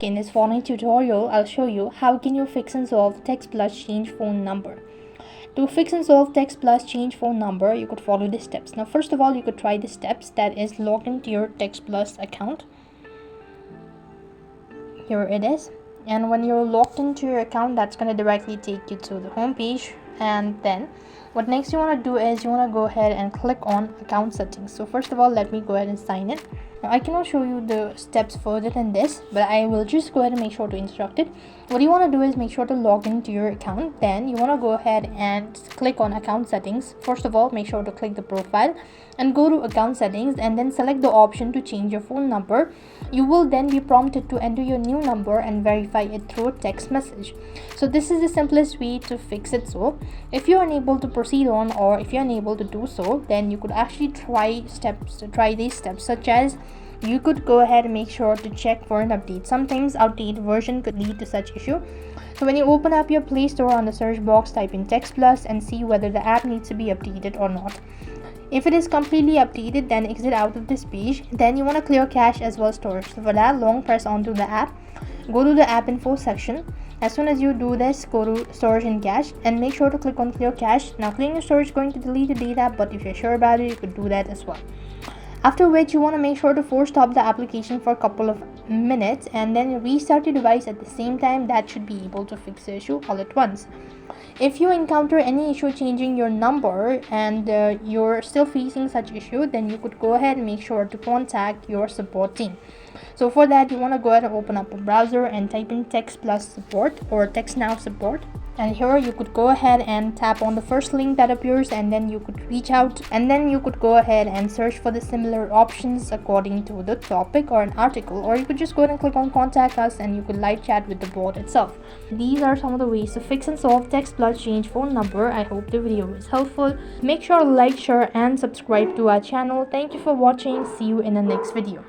In this following tutorial, I'll show you how can you fix and solve TextPlus change phone number. To fix and solve TextPlus change phone number, you could follow the steps. Now, first of all, you could try the steps, that is log into your TextPlus account. Here it is. And when you're logged into your account, that's going to directly take you to the home page. And then what next you want to do is you want to go ahead and click on account settings. So first of all, let me go ahead and sign in. Now, I cannot show you the steps further than this, but I will just go ahead and make sure to instruct it. What you want to do is make sure to log into your account. Then you want to go ahead and click on account settings. First of all, make sure to click the profile and go to account settings and then select the option to change your phone number. You will then be prompted to enter your new number and verify it through a text message. So this is the simplest way to fix it. So if you're unable to proceed on, or if you're unable to do so, then you could actually try these steps, such as you could go ahead and make sure to check for an update. Sometimes outdated version could lead to such issue. So when you open up your Play Store, on the search box type in TextPlus and see whether the app needs to be updated or not. If it is completely updated, then exit out of this page. Then you want to clear cache as well as storage. So for that, long press onto the app, go to the app info section. As soon as you do this, go to storage and cache and make sure to click on clear cache. Now clearing your storage is going to delete the data, but if you're sure about it, you could do that as well. After which you want to make sure to force stop the application for a couple of minutes and then restart your device at the same time. That should be able to fix the issue all at once. If you encounter any issue changing your number and you're still facing such issue, then you could go ahead and make sure to contact your support team. So for that, you want to go ahead and open up a browser and type in TextPlus support or TextNow support. And here you could go ahead and tap on the first link that appears, and then you could reach out and then you could go ahead and search for the similar options according to the topic or an article, or you could just go ahead and click on contact us and you could live chat with the bot itself. These are some of the ways to fix and solve TextPlus change phone number. I hope the video was helpful. Make sure to like, share and subscribe to our channel. Thank you for watching. See you in the next video.